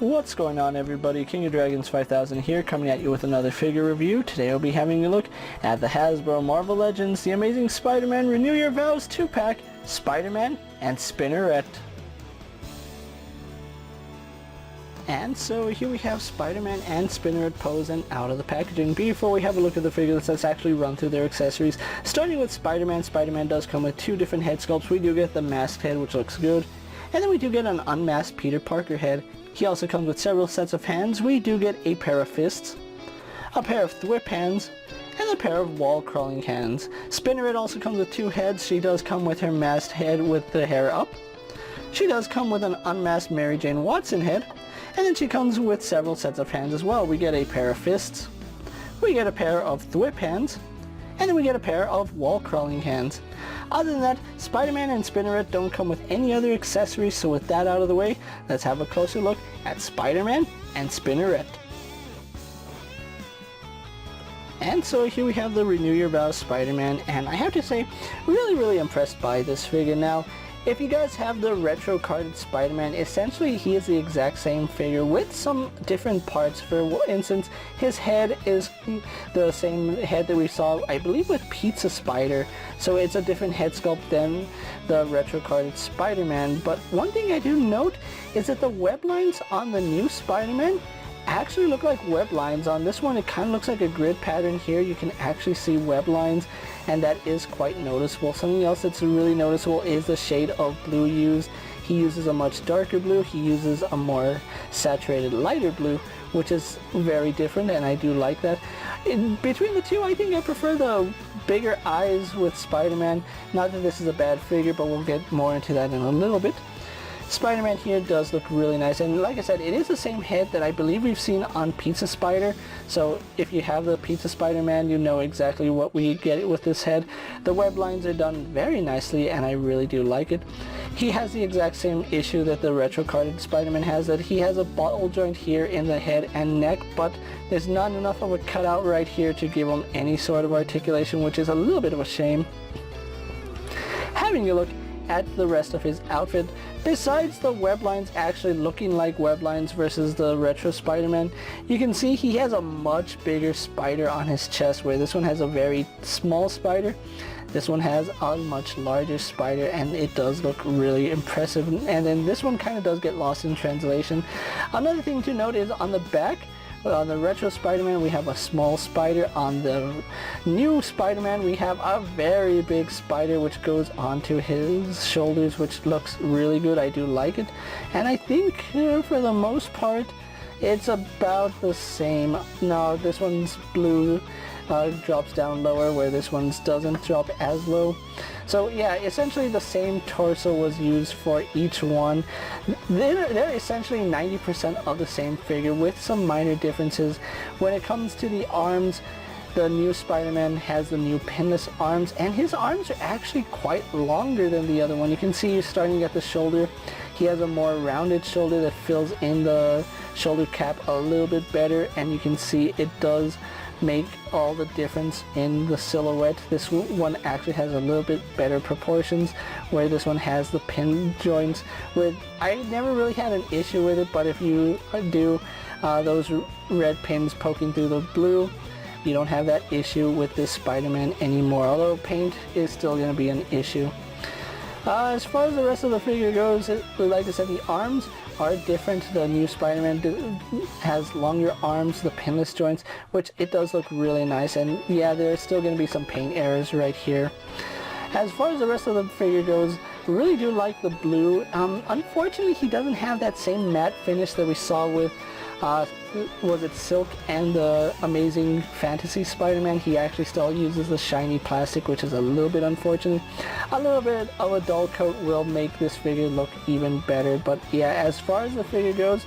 What's going on, everybody? KingofDragons 5000 here, coming at you with another figure review. Today I'll be having a look at the Hasbro Marvel Legends The Amazing Spider-Man Renew Your Vows 2-pack, Spider-Man and Spinneret. And so here we have Spider-Man and Spinneret posing out of the packaging. Before we have a look at the figures, let's actually run through their accessories. Starting with Spider-Man, Spider-Man does come with two different head sculpts. We do get the masked head, which looks good. And then we do get an unmasked Peter Parker head. He also comes with several sets of hands. We do get a pair of fists, a pair of thwip hands, and a pair of wall-crawling hands. Spinneret also comes with two heads. She does come with her masked head with the hair up. She does come with an unmasked Mary Jane Watson head. And then she comes with several sets of hands as well. We get a pair of fists, we get a pair of thwip hands, and then we get a pair of wall-crawling hands. Other than that, Spider-Man and Spinneret don't come with any other accessories, so with that out of the way, let's have a closer look at Spider-Man and Spinneret. And so here we have the Renew Your Vows Spider-Man, and I have to say, really impressed by this figure. Now, if you guys have the retro carded Spider-Man, essentially he is the exact same figure with some different parts. For instance, his head is the same head that we saw, I believe, with Pizza Spider. So it's a different head sculpt than the retro carded Spider-Man. But one thing I do note is that the web lines on the new Spider-Man actually look like web lines. On this one, it kind of looks like a grid pattern. Here you can actually see web lines, and that is quite noticeable. Something else that's really noticeable is the shade of blue used. He uses a much darker blue. He uses a more saturated lighter blue, which is very different, and I do like that. In between the two, I think I prefer the bigger eyes with Spider-Man. Not that this is a bad figure, but we'll get more into that in a little bit. Spider-Man here does look really nice, and like I said, it is the same head that I believe we've seen on Pizza Spider. So if you have the Pizza Spider-Man, you know exactly what we get with this head. The web lines are done very nicely, and I really do like it. He has the exact same issue that the retro carded Spider-Man has, that he has a ball joint here in the head and neck, but there's not enough of a cutout right here to give him any sort of articulation, which is a little bit of a shame. Having a look at the rest of his outfit, besides the web lines actually looking like web lines versus the retro Spider-Man, you can see he has a much bigger spider on his chest, where this one has a very small spider. This one has a much larger spider, and it does look really impressive. And then this one kind of does get lost in translation. Another thing to note is on the back, on the retro Spider-Man, we have a small spider. On the new Spider-Man, we have a very big spider which goes onto his shoulders, which looks really good. I do like it. And I think for the most part, it's about the same. No, this one's blue drops down lower, where this one's doesn't drop as low. So yeah, essentially the same torso was used for each one. They're essentially 90% of the same figure with some minor differences. When it comes to the arms, the new Spider-Man has the new pinless arms, and his arms are actually quite longer than the other one. You can see starting at the shoulder, he has a more rounded shoulder that fills in the shoulder cap a little bit better, and you can see it does make all the difference in the silhouette. This one actually has a little bit better proportions, where this one has the pin joints. I never really had an issue with it, but if you do those red pins poking through the blue, you don't have that issue with this Spider-Man anymore, although paint is still going to be an issue. As far as the rest of the figure goes, like I said, the arms are different. The new Spider-Man has longer arms, the pinless joints, which it does look really nice. And yeah, there's still going to be some paint errors right here. As far as the rest of the figure goes, really do like the blue. Unfortunately, he doesn't have that same matte finish that we saw with was it Silk and the Amazing Fantasy Spider-Man. He actually still uses the shiny plastic, which is a little bit unfortunate. A little bit of a dull coat will make this figure look even better, but yeah, as far as the figure goes,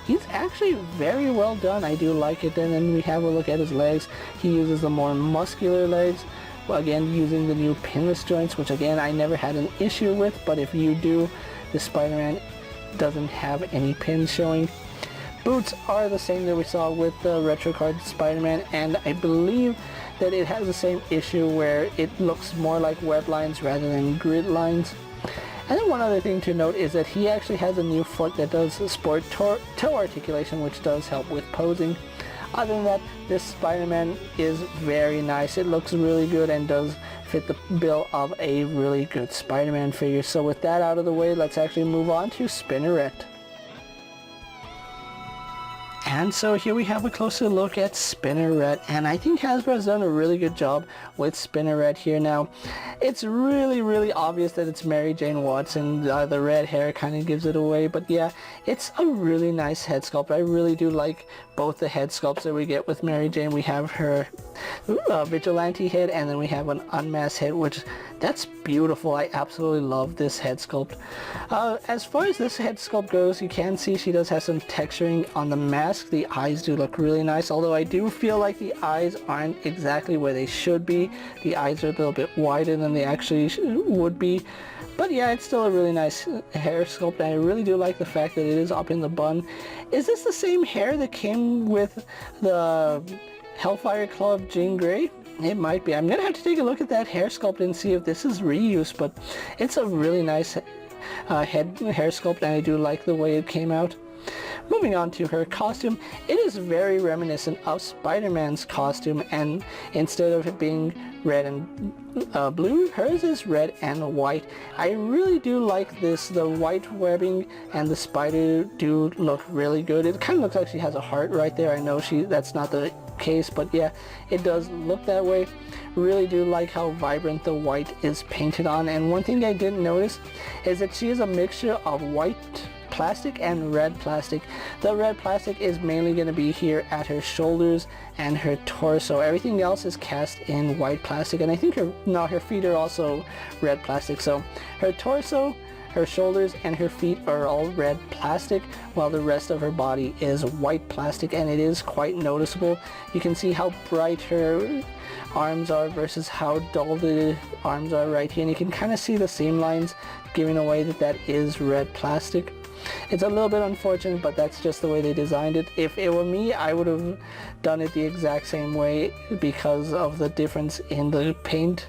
he's actually very well done. I do like it. And then we have a look at his legs. He uses the more muscular legs, again using the new pinless joints, which again I never had an issue with, but if you do, the Spider-Man doesn't have any pins showing. Boots are the same that we saw with the retro card Spider-Man, and I believe that it has the same issue where it looks more like web lines rather than grid lines. And then one other thing to note is that he actually has a new foot that does sport toe articulation, which does help with posing. Other than that, this Spider-Man is very nice. It looks really good and does fit the bill of a really good Spider-Man figure. So with that out of the way, let's actually move on to Spinneret. And so here we have a closer look at Spinneret, and I think Hasbro has done a really good job with Spinneret here. Now, it's really obvious that it's Mary Jane Watson. The red hair kind of gives it away, but yeah, it's a really nice head sculpt. I really do like both the head sculpts that we get with Mary Jane. We have her vigilante head, and then we have an unmasked head, which that's beautiful. I absolutely love this head sculpt. As far as this head sculpt goes, you can see she does have some texturing on the mask. The eyes do look really nice, although I do feel like the eyes aren't exactly where they should be. The eyes are a little bit wider than they actually would be. But yeah, it's still a really nice hair sculpt, and I really do like the fact that it is up in the bun. Is this the same hair that came with the Hellfire Club Jean Grey? It might be. I'm going to have to take a look at that hair sculpt and see if this is reuse, but it's a really nice hair sculpt, and I do like the way it came out. Moving on to her costume, it is very reminiscent of Spider-Man's costume, and instead of it being red and blue, hers is red and white. I really do like this. The white webbing and the spider do look really good. It kind of looks like she has a heart right there. I know that's not the case, but yeah, it does look that way. Really do like how vibrant the white is painted on, and one thing I didn't notice is that she is a mixture of white plastic and red plastic. The red plastic is mainly going to be here at her shoulders and her torso. Everything else is cast in white plastic, and I think her feet are also red plastic. So her torso, her shoulders, and her feet are all red plastic, while the rest of her body is white plastic, and it is quite noticeable. You can see how bright her arms are versus how dull the arms are right here, and you can kind of see the seam lines giving away that is red plastic. It's a little bit unfortunate, but that's just the way they designed it. If it were me, I would have done it the exact same way because of the difference in the paint.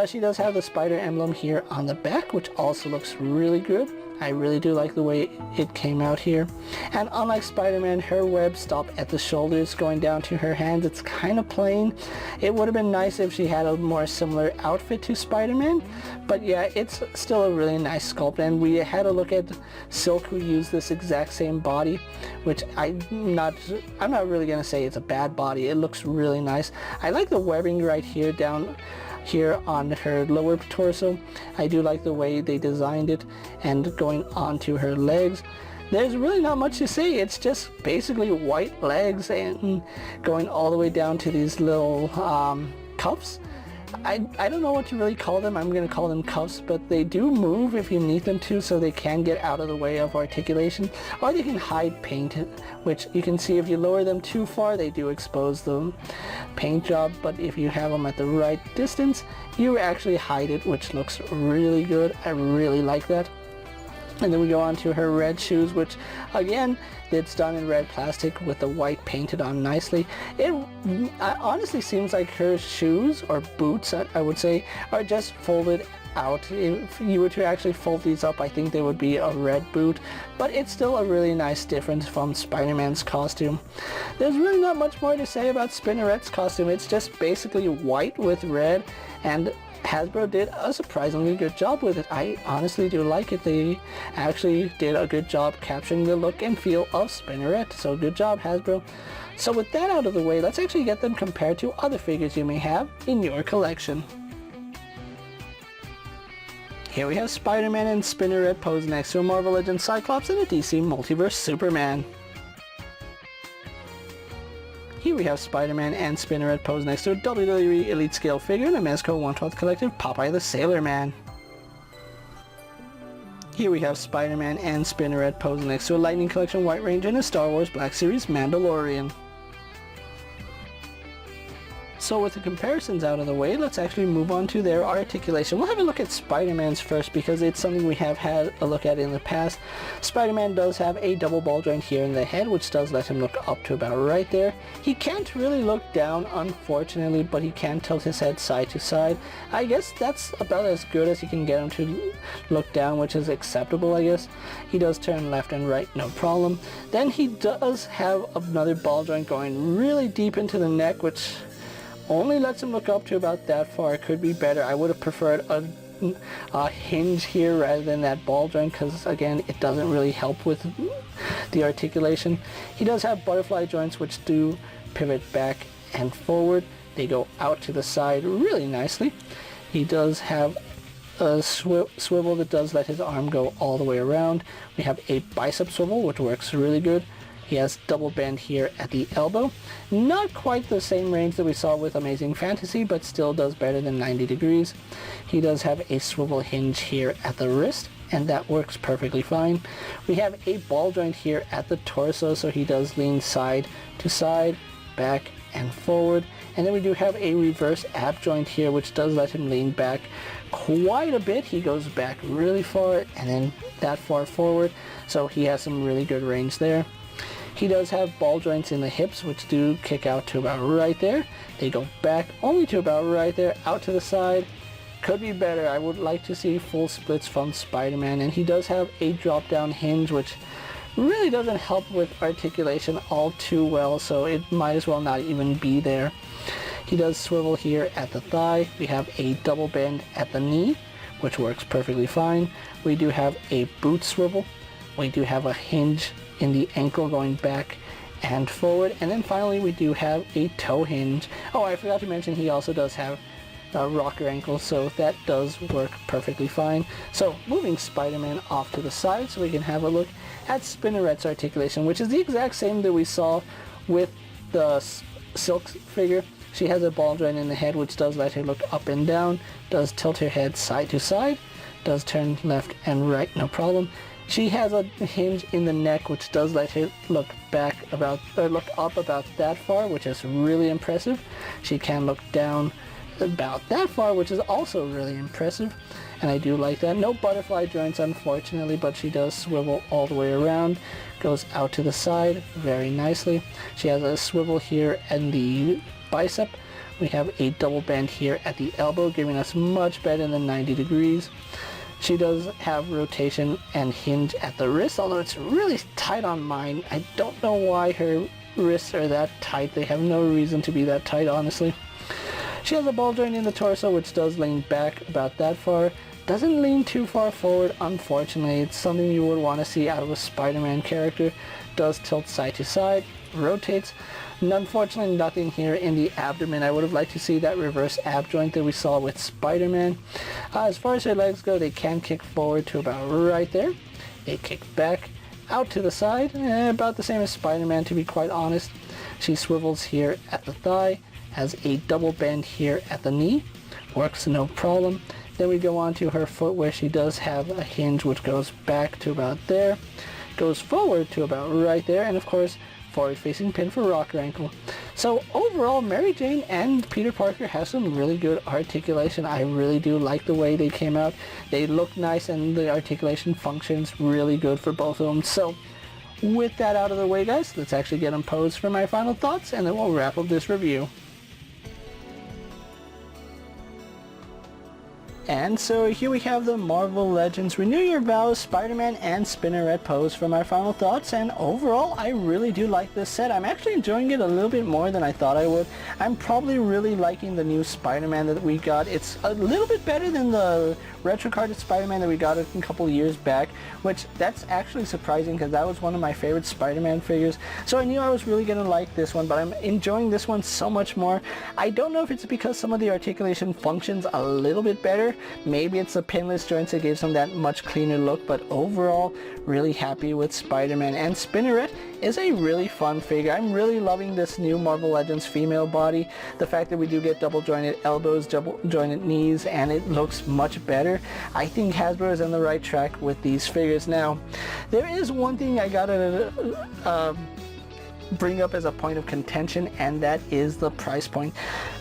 She does have the spider emblem here on the back, which also looks really good. I really do like the way it came out here. And unlike Spider-Man, her webs stop at the shoulders going down to her hands. It's kind of plain. It would have been nice if she had a more similar outfit to Spider-Man, but yeah, it's still a really nice sculpt. And we had a look at Silk, who used this exact same body, which I'm not really gonna say it's a bad body. It looks really nice. I like the webbing right here down here on her lower torso. I do like the way they designed it, and going onto her legs, there's really not much to say. It's just basically white legs and going all the way down to these little cuffs. I don't know what to really call them. I'm going to call them cuffs, but they do move if you need them to, so they can get out of the way of articulation, or they can hide paint, which you can see if you lower them too far, they do expose the paint job, but if you have them at the right distance, you actually hide it, which looks really good. I really like that. And then we go on to her red shoes, which again, it's done in red plastic with the white painted on nicely. It honestly seems like her shoes, or boots I would say, are just folded out. If you were to actually fold these up, I think they would be a red boot, but it's still a really nice difference from Spider-Man's costume. There's really not much more to say about Spinneret's costume. It's just basically white with red, and Hasbro did a surprisingly good job with it. I honestly do like it. They actually did a good job capturing the look and feel of Spinneret, so good job, Hasbro. So with that out of the way, let's actually get them compared to other figures you may have in your collection. Here we have Spider-Man and Spinneret posed next to a Marvel Legends Cyclops and a DC Multiverse Superman. Here we have Spider-Man and Spinneret posed next to a WWE Elite Scale figure and a Mezco 1/12 Collective Popeye the Sailor Man. Here we have Spider-Man and Spinneret posed next to a Lightning Collection White Ranger and a Star Wars Black Series Mandalorian. So with the comparisons out of the way, let's actually move on to their articulation. We'll have a look at Spider-Man's first because it's something we have had a look at in the past. Spider-Man does have a double ball joint here in the head, which does let him look up to about right there. He can't really look down, unfortunately, but he can tilt his head side to side. I guess that's about as good as you can get him to look down, which is acceptable, I guess. He does turn left and right, no problem. Then he does have another ball joint going really deep into the neck, which only lets him look up to about that far. It could be better. I would have preferred a hinge here rather than that ball joint because, again, it doesn't really help with the articulation. He does have butterfly joints which do pivot back and forward. They go out to the side really nicely. He does have a swivel that does let his arm go all the way around. We have a bicep swivel which works really good. He has double bend here at the elbow. Not quite the same range that we saw with Amazing Fantasy, but still does better than 90 degrees. He does have a swivel hinge here at the wrist, and that works perfectly fine. We have a ball joint here at the torso, so he does lean side to side, back and forward. And then we do have a reverse ab joint here, which does let him lean back quite a bit. He goes back really far and then that far forward, so he has some really good range there. He does have ball joints in the hips, which do kick out to about right there. They go back only to about right there, out to the side. Could be better. I would like to see full splits from Spider-Man. And he does have a drop-down hinge, which really doesn't help with articulation all too well, so it might as well not even be there. He does swivel here at the thigh. We have a double bend at the knee, which works perfectly fine. We do have a boot swivel. We do have a hinge in the ankle going back and forward, and then finally we do have a toe hinge. Oh, I forgot to mention he also does have a rocker ankle, so that does work perfectly fine. So moving Spider-Man off to the side so we can have a look at Spinneret's articulation, which is the exact same that we saw with the Silk figure. She has a ball joint in the head which does let her look up and down, does tilt her head side to side, does turn left and right, no problem. She has a hinge in the neck which does let her look back about, look up about that far, which is really impressive. She can look down about that far, which is also really impressive, and I do like that. No butterfly joints, unfortunately, but she does swivel all the way around, goes out to the side very nicely. She has a swivel here in the bicep. We have a double bend here at the elbow, giving us much better than 90 degrees. She does have rotation and hinge at the wrist, although it's really tight on mine. I don't know why her wrists are that tight. They have no reason to be that tight, honestly. She has a ball joint in the torso, which does lean back about that far. Doesn't lean too far forward, unfortunately. It's something you would want to see out of a Spider-Man character. Does tilt side to side, rotates. And unfortunately, nothing here in the abdomen. I would have liked to see that reverse ab joint that we saw with Spider-Man. As far as her legs go, they can kick forward to about right there. They kick back out to the side, about the same as Spider-Man, to be quite honest. She swivels here at the thigh, has a double bend here at the knee, works no problem. Then we go on to her foot, where she does have a hinge which goes back to about there, goes forward to about right there, and of course forward-facing pin for rocker ankle. So overall, Mary Jane and Peter Parker have some really good articulation. I really do like the way they came out. They look nice, and the articulation functions really good for both of them. So with that out of the way, guys, let's actually get them posed for my final thoughts, and then we'll wrap up this review. And so here we have the Marvel Legends Renew Your Vows, Spider-Man and Spinneret pose for my final thoughts, and overall I really do like this set. I'm actually enjoying it a little bit more than I thought I would. I'm probably really liking the new Spider-Man that we got. It's a little bit better than the retro carded Spider-Man that we got a couple years back, which that's actually surprising because that was one of my favorite Spider-Man figures. So I knew I was really going to like this one, but I'm enjoying this one so much more. I don't know if it's because some of the articulation functions a little bit better. Maybe it's the pinless joints that gives them that much cleaner look, but overall, really happy with Spider-Man. And Spinneret is a really fun figure. I'm really loving this new Marvel Legends female body. The fact that we do get double jointed elbows, double jointed knees, and it looks much better. I think Hasbro is on the right track with these figures. Now, there is one thing I gotta bring up as a point of contention, and that is the price point.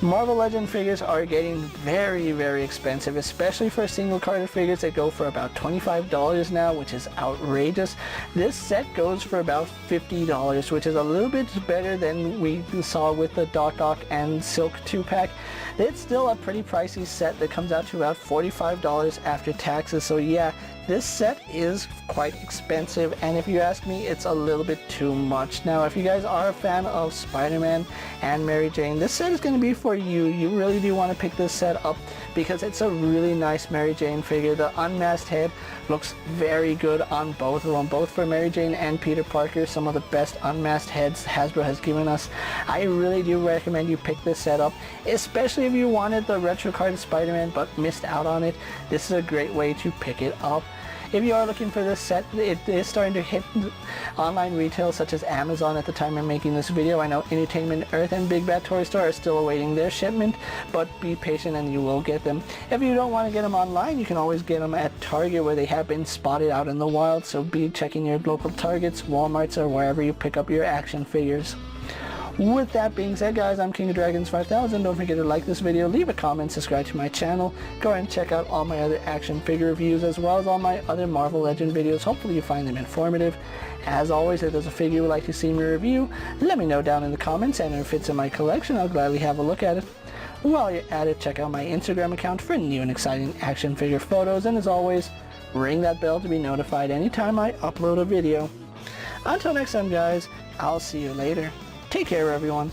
Marvel Legend figures are getting very, very expensive, especially for single carded figures. They go for about $25 now, which is outrageous. This set goes for about $50, which is a little bit better than we saw with the Doc and Silk 2-pack. It's still a pretty pricey set that comes out to about $45 after taxes, so yeah, this set is quite expensive, and if you ask me, it's a little bit too much. Now, if you guys are a fan of Spider-Man and Mary Jane, this set is going to be for you. You really do want to pick this set up because it's a really nice Mary Jane figure. The unmasked head looks very good on both of them, both for Mary Jane and Peter Parker, some of the best unmasked heads Hasbro has given us. I really do recommend you pick this set up, especially if you wanted the retro carded Spider-Man but missed out on it. This is a great way to pick it up. If you are looking for this set, it is starting to hit online retail such as Amazon at the time I'm making this video. I know Entertainment Earth and Big Bad Toy Store are still awaiting their shipment, but be patient and you will get them. If you don't want to get them online, you can always get them at Target, where they have been spotted out in the wild, so be checking your local Targets, Walmarts, or wherever you pick up your action figures. With that being said, guys, I'm KingofDragons 5000. Don't forget to like this video, leave a comment, subscribe to my channel. Go ahead and check out all my other action figure reviews as well as all my other Marvel Legend videos. Hopefully you find them informative. As always, if there's a figure you would like to see me review, let me know down in the comments, and if it fits in my collection, I'll gladly have a look at it. While you're at it, check out my Instagram account for new and exciting action figure photos, and as always, ring that bell to be notified anytime I upload a video. Until next time, guys, I'll see you later. Take care, everyone.